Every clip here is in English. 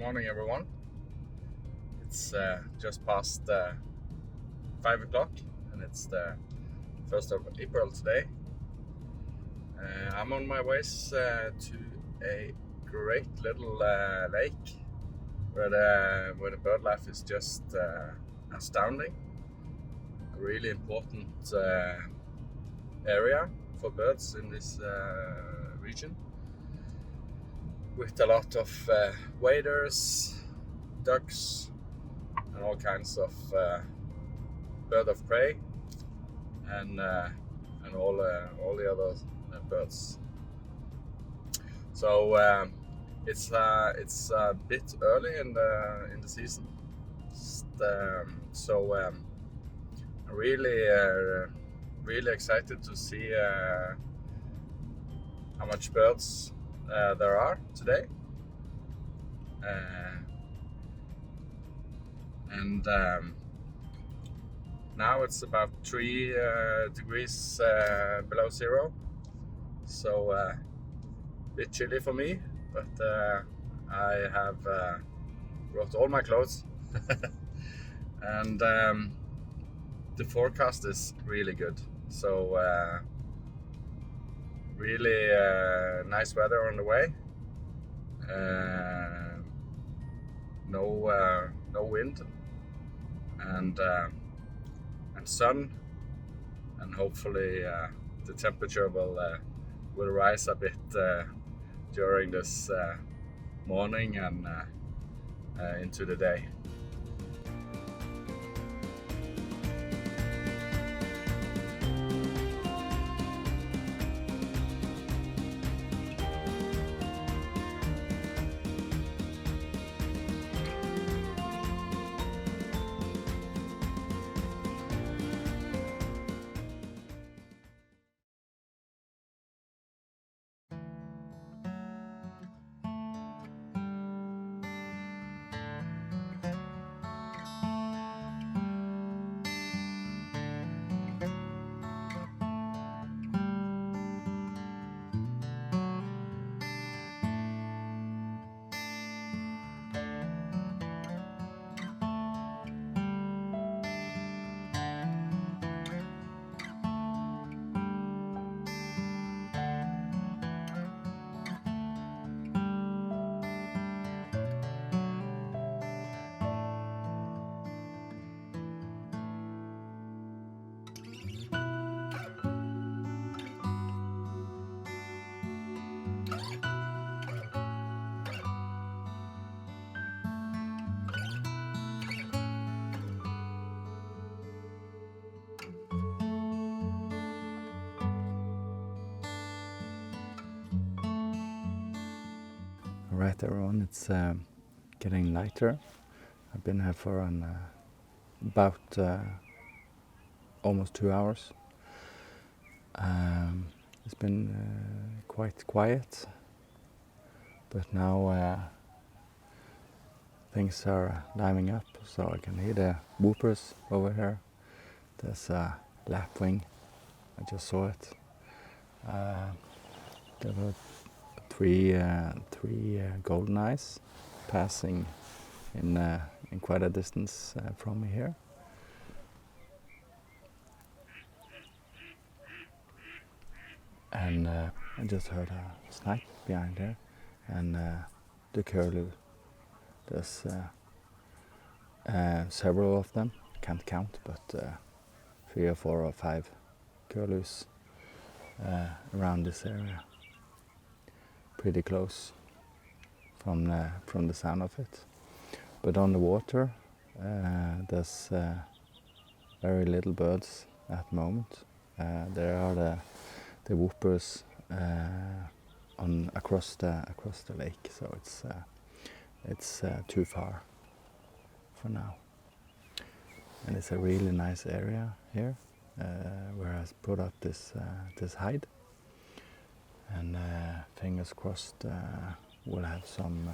morning, everyone. It's just past 5 o'clock, and it's the 1st of April today. I'm on my way to a great little lake where the bird life is just astounding. A really important area for birds in this region, with a lot of waders, ducks, and all kinds of bird of prey, and all the other birds. So it's a bit early in the season. I'm really excited to see how much birds there are today. And now it's about 3 degrees below zero, so a bit chilly for me, but I have brought all my clothes. And the forecast is really good, so really nice weather on the way. No wind, and sun, and hopefully the temperature will rise a bit during this morning and into the day. Right, everyone, it's getting lighter. I've been here for about almost 2 hours. It's been quite quiet, but now things are lining up, so I can hear the whoopers over here. There's a lapwing, I just saw it. There were three golden eyes passing in quite a distance from me here. And I just heard a snipe behind there, and the curlew. There's several of them, can't count, but 3 or 4 or 5 curlews around this area. Pretty close from the sound of it. But on the water, there's very little birds at the moment. There are the whoopers across the lake, so it's too far for now. And it's a really nice area here, where I put up this hide, and fingers crossed we'll have some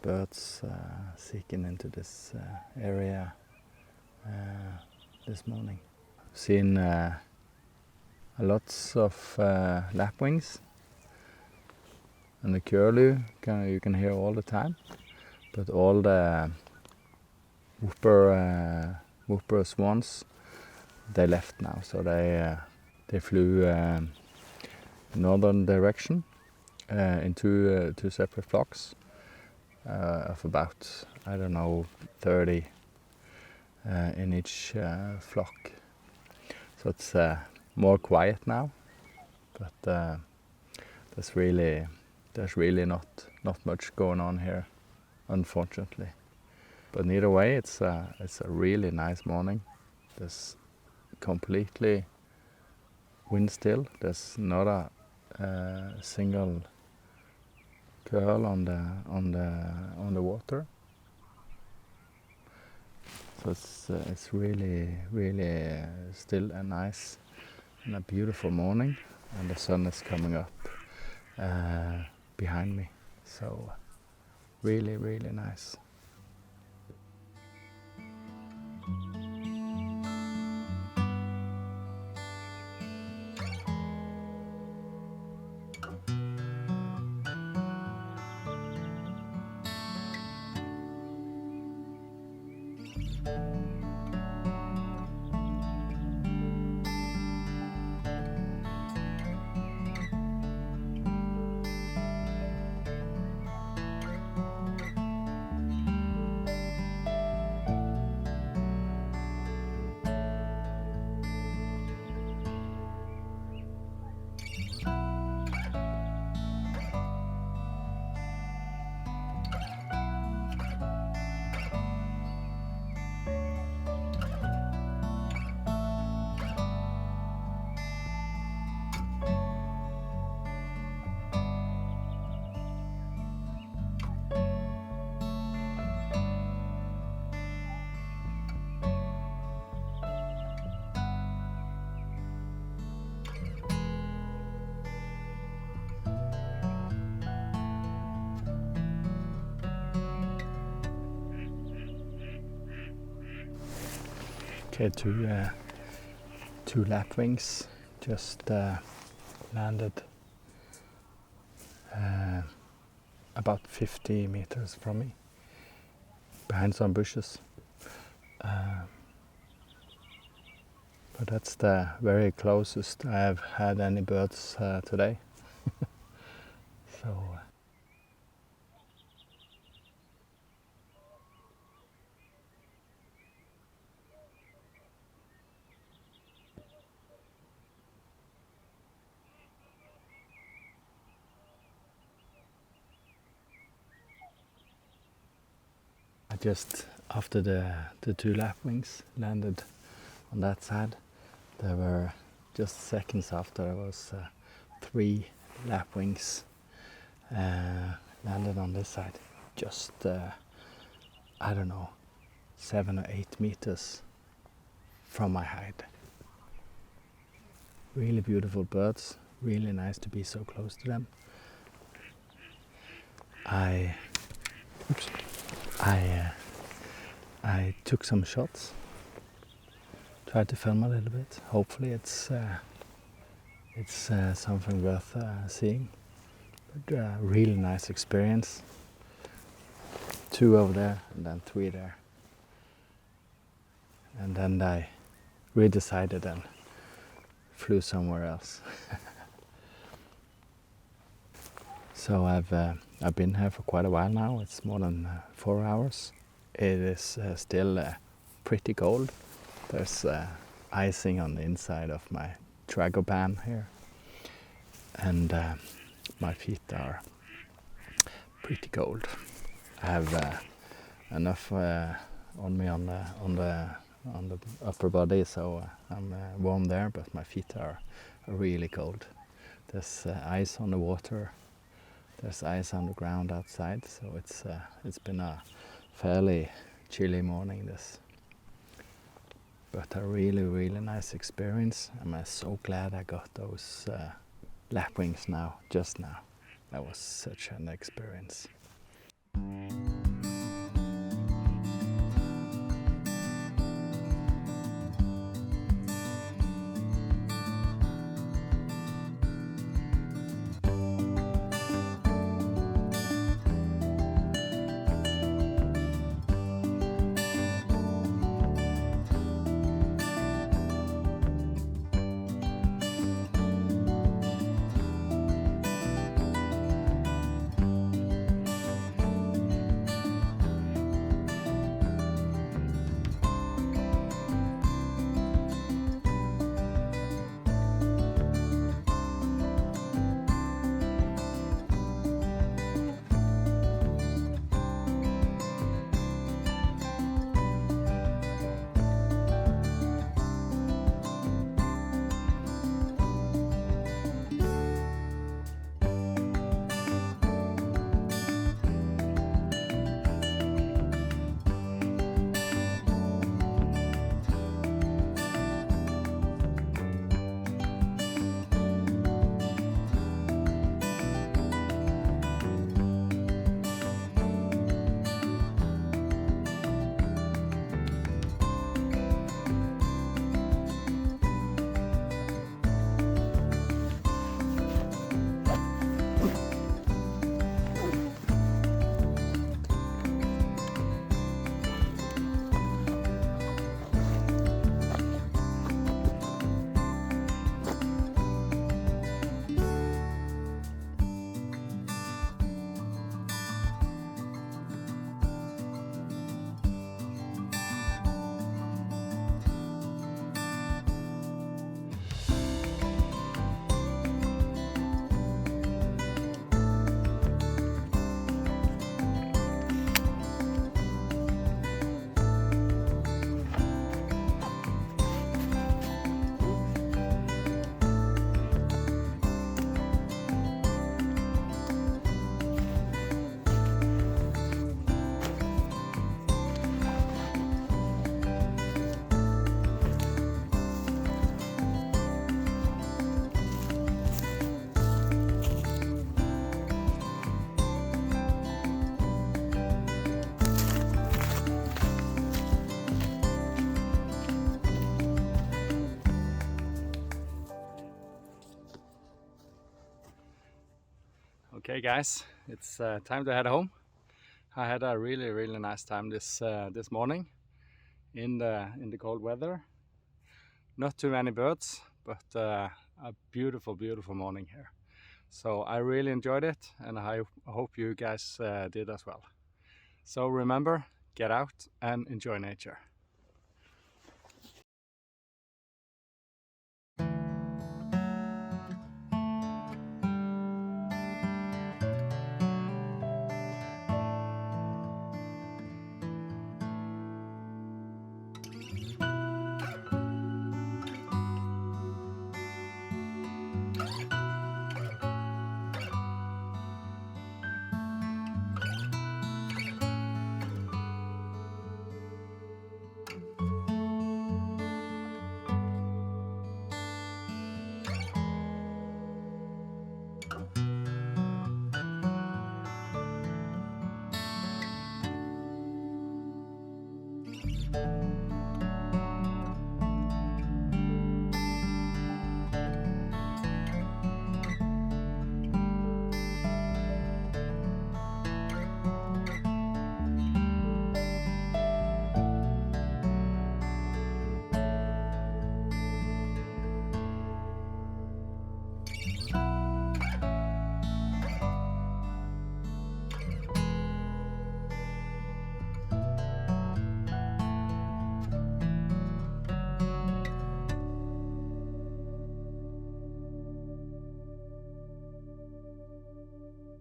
birds seeking into this area this morning. I've seen lots of lapwings, and the curlew you can hear all the time, but all the whooper swans, they left now, so they flew northern direction in two separate flocks of about, I don't know, 30 in each flock. So it's more quiet now, but there's really not much going on here, unfortunately. But either way, it's a really nice morning. There's completely wind still. There's not a single curl on the water. So it's really still a nice and a beautiful morning, and the sun is coming up behind me. So really nice. Okay, two lapwings just landed about 50 meters from me, behind some bushes. But that's the very closest I have had any birds today. So I just, after the two lapwings landed on that side, there were just seconds after there was 3 lapwings landed on this side, just I don't know, 7 or 8 meters from my height. Really beautiful birds, really nice to be so close to them. I took some shots, tried to film a little bit. Hopefully it's something worth seeing. But really nice experience. 2 over there and then 3 there. And then I redecided and flew somewhere else. So I've been here for quite a while now. It's more than 4 hours. It is still pretty cold. There's icing on the inside of my TRAGOPAN here, and my feet are pretty cold. I have enough on me on the upper body, so I'm warm there, but my feet are really cold. There's ice on the water. There's ice on the ground outside, so it's been a fairly chilly morning this. But a really nice experience. I'm so glad I got those lapwings just now. That was such an experience. Okay guys, it's time to head home. I had a really nice time this morning in the cold weather. Not too many birds, but a beautiful morning here. So I really enjoyed it, and I hope you guys did as well. So remember, get out and enjoy nature.